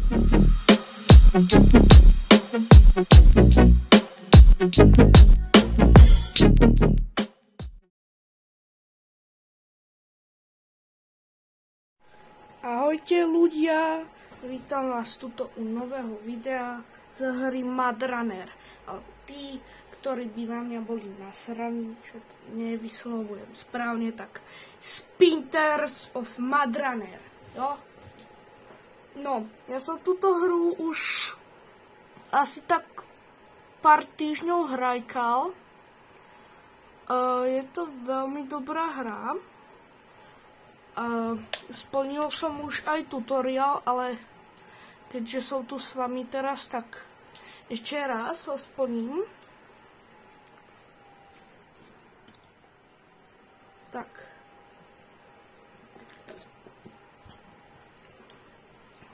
Ahojte ľudia, vítam vás tuto u nového videa z hry Mad Runner. A tí, ktorí by na mňa boli nasraní, čo to nevyslovujem správne, tak Sprinters of Mad Runner, jo? No, ja som túto hru už asi tak pár týždňov hrajkal. Je to veľmi dobrá hra. Splnil som už aj tutoriál, ale keďže som tu s vami teraz, tak ešte raz ho splním. Tak.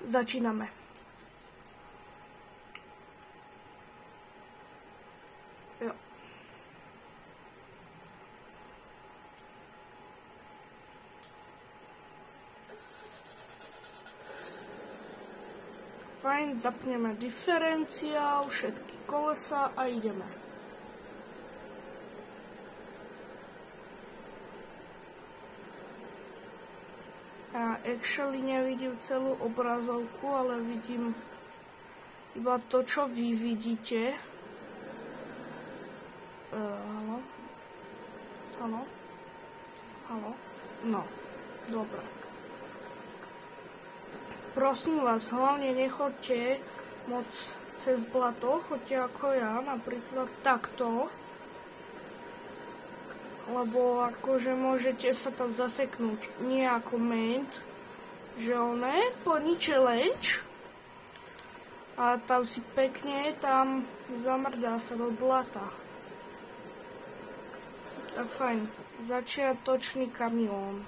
Začíname. Jo. Fajn, zapneme diferenciál, všetky kolesa a ideme. Ja actually nevidím celú obrazovku, ale vidím iba to, čo vy vidíte. Haló? Haló? Haló? No, dobre. Prosím vás, hlavne nechoďte moc cez blato, choďte ako ja, napríklad takto. Lebo akože môžete sa tam zaseknúť nie ako ment, že oné, plní challenge. A tam si pekne, tam zamrdá sa do blata. Tak fajn, začiatočný kamión.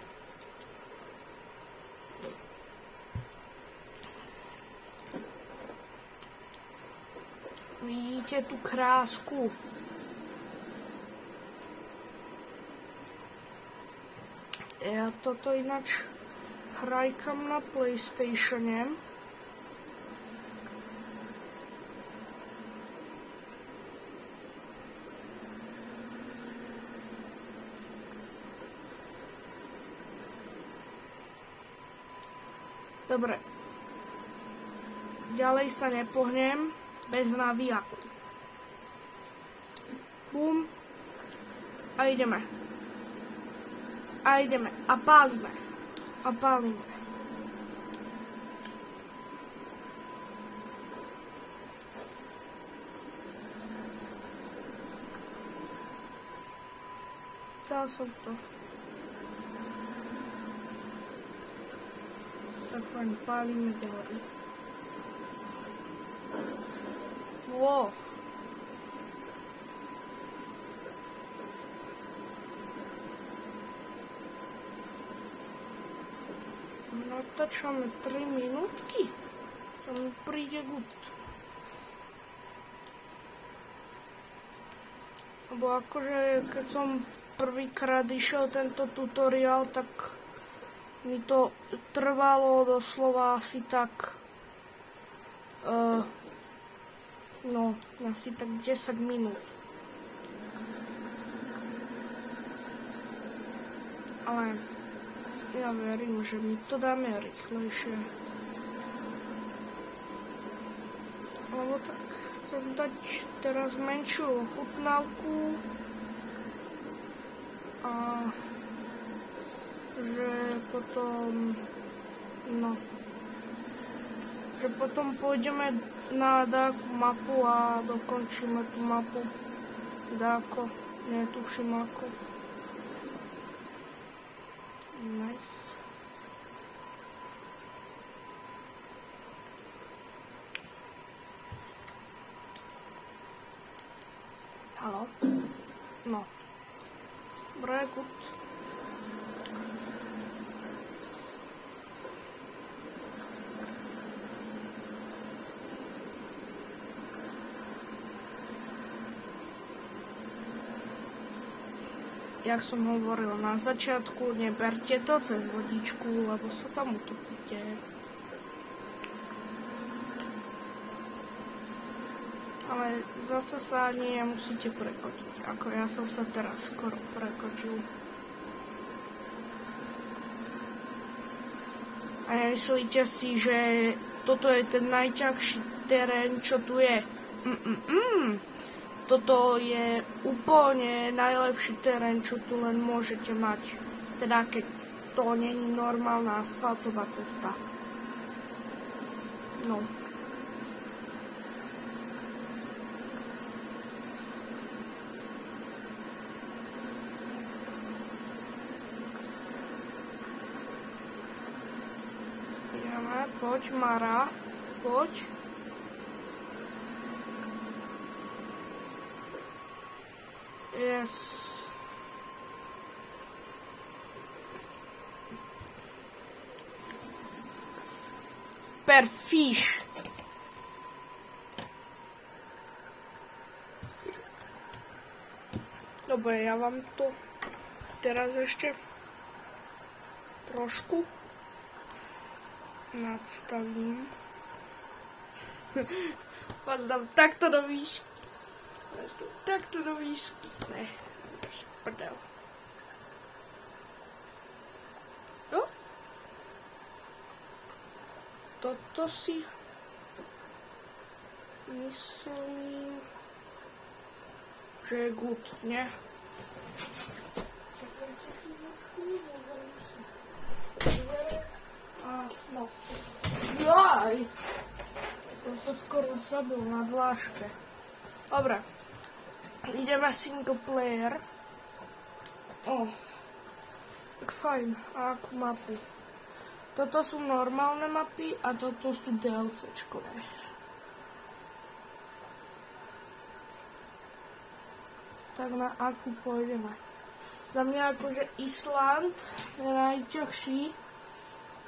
Vidíte tú krásku. Ja toto ináč hrajkam na PlayStatione. Dobre. Ďalej sa nepohnem bez navijaku. Bum. A ideme. A ideme. A pálime. A pálime. Dal som to. Tak fajn, pálime ďalej. Wow. Natáčame 3 minútky. To mi príde good. Lebo akože keď som prvýkrát išiel tento tutoriál, tak mi to trvalo doslova asi tak no, asi tak 10 minút. Ale ja verím, že my to dáme rýchlejšie. Lebo tak chcem dať teraz menšiu ochutnávku. A že potom, no, že potom pôjdeme na dáku mapu a dokončíme tú mapu. Dáko, netuším ako. Nice. Haló? No. Dobre, good. Jak som hovoril na začiatku, neberte to cez vodičku, lebo sa tam utopíte. ale zase sa nie musíte prekočiť, ako ja som sa teraz skoro prekočil. A nemyslíte si, že toto je ten najťažší terén, čo tu je? Toto je úplne najlepší terén, čo tu len môžete mať. Teda keď to nie je normálna asfaltová cesta. No. Ideme, poď Mara, poď. Yes. Per fish. Dobre, ja vám to teraz ešte trošku nadstavím. Vás dám takto do výšky. Takto do výšky. Ne, prdel. Jo? Toto si myslím, že je good, ne? No. Jaj! To sa skoro zabil na dláške. Dobre. Ideme single player. Tak fajn. A akú mapu? Toto sú normálne mapy a toto sú DLCčkové. Tak na akú pôjdeme? Za mňa akože Island je najťažší,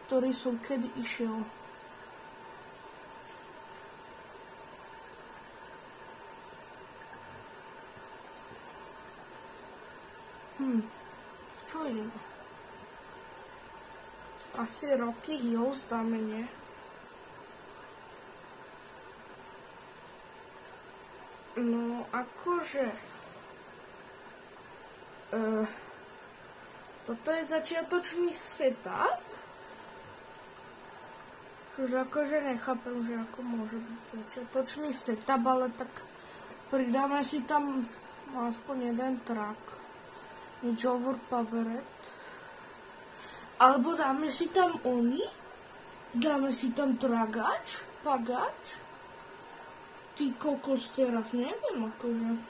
ktorý som kedy išiel. Čo ideme? Asi Rocky Hills dáme, nie? No, akože... toto je začiatočný setup. Že akože nechápem, že ako môže byť začiatočný setup, ale tak pridáme si tam aspoň jeden track. Nič overpowered. Alebo dáme si tam oni? Dáme si tam tragač? Pagač? Ty kokos, teraz neviem akože.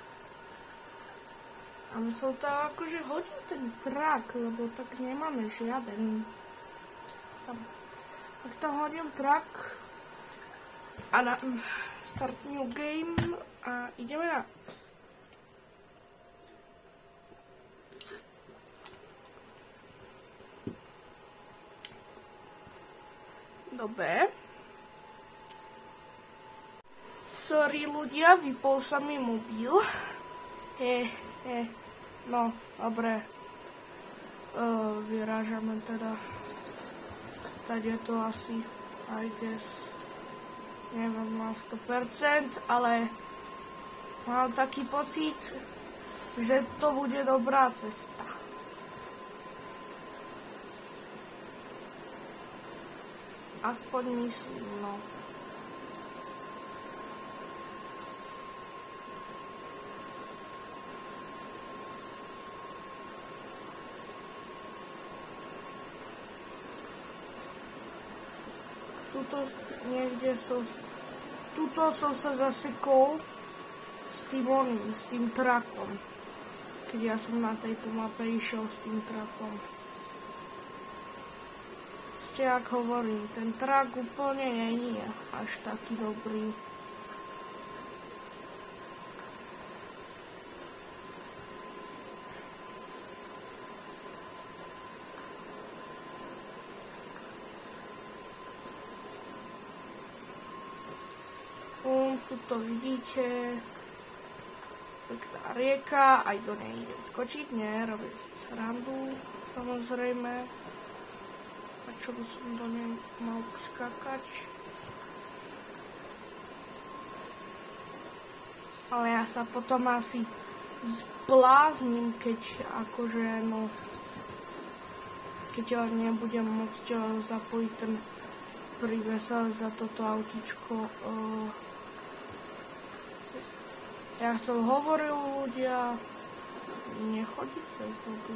A musel tam akože hodiť ten track, lebo tak nemáme žiaden. Tak tam hodím track a na start new game a ideme na... Dobre. Sorry ľudia, vypol sa mi mobil. No, dobre. Vyrážame teda. Tady je to asi, I guess, neviem na 100%, ale mám taký pocit, že to bude dobrá cesta. Aspoň myslím, no. Tuto niekde som sa zasekol s tým trakom. Keď ja som na tejto mape išiel s tým trakom. Jak hovorím, ten trak úplne nie je až taký dobrý. Tuto vidíte, pekná rieka, aj do nej idem skočiť, nie, robím srandu, samozrejme. A čo by som do nej mal skákať? Ale ja sa potom asi zblázním, keď akože no, keď ja nebudem môcť zapojiť ten príves za toto autíčko. Ja som hovoril ľudia, nechodiť cez vodu.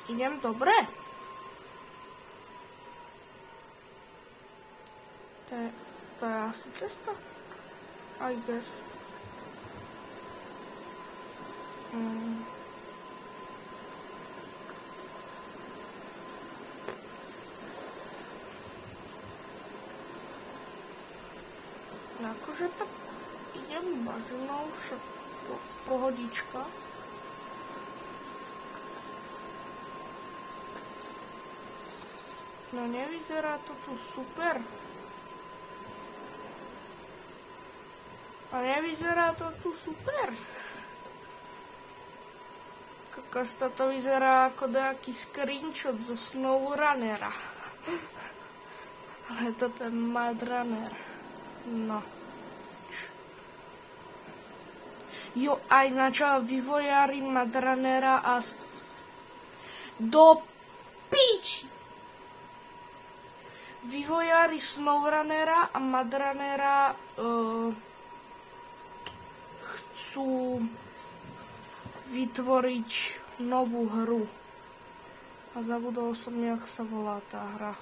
Idem dobre? To je asi cesta. I guess. Akože tak idem bažinou, však pohodička. No nevyzerá to tu super. A nevyzerá to tu super. Kokos, toto vyzerá ako nejaký screenshot zo SnowRunnera. Ale toto je MudRunner. No. Jo, aj načal vývojári MudRunnera a do piči! Vývojári SnowRunnera a MudRunnera chcú vytvoriť novú hru. A zabudol som, jak sa volá tá hra.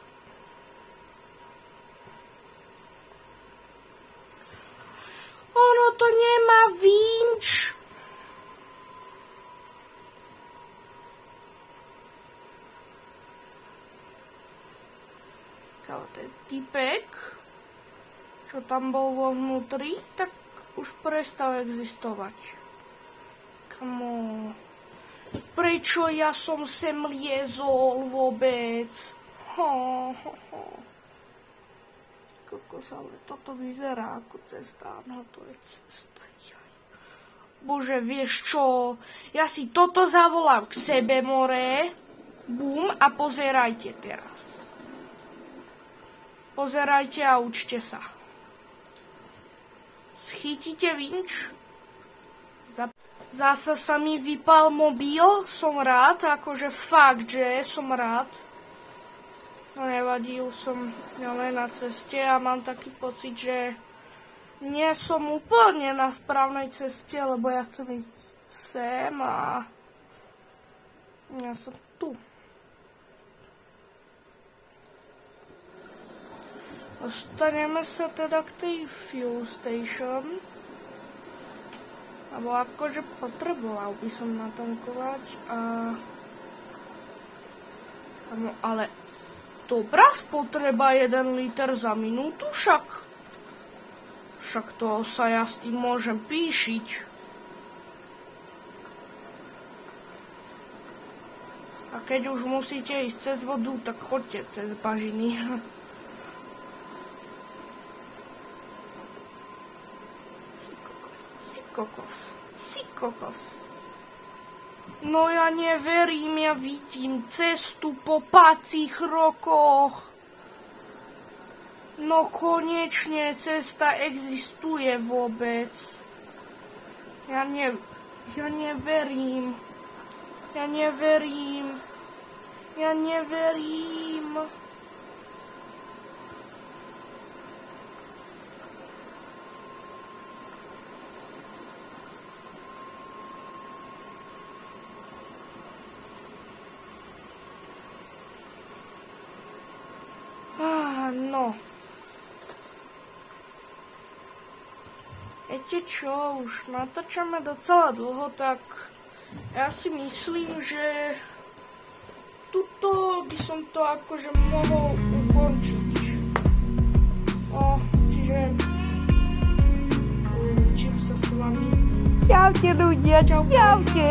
Ono to nemá vinč. Ten typek, čo tam bol vo vnútri, tak už prestal existovať. Kamo, prečo ja som sem liezol vôbec? Kokos, ale toto vyzerá ako cesta. No to je cesta. Bože, vieš čo? Ja si toto zavolám k sebe, more. Bum, a pozerajte teraz. Pozerajte a učte sa. Schytíte vinč? Zasa sa mi vypal mobil, som rád, akože fakt, že som rád. No nevadí, už som len na ceste a mám taký pocit, že nie som úplne na správnej ceste, lebo ja chcem ísť sem a ja som tu. Dostaneme sa teda k tej fuel station. Lebo akože potreboval by som natankovať a... Ale dobrá spotreba 1 liter za minútu však. Však to sa ja s tým môžem píšiť. A keď už musíte ísť cez vodu, tak choďte cez bažiny. Kokos. No ja neverím, ja vidím cestu po pacích rokoch. No konečne cesta existuje vôbec. Ja neverím. No. Viete čo, už natáčame docela dlho, tak ja si myslím, že tuto by som to akože mohol ukončiť. Čiže učím sa s vami. Čaute ľudia, čaute.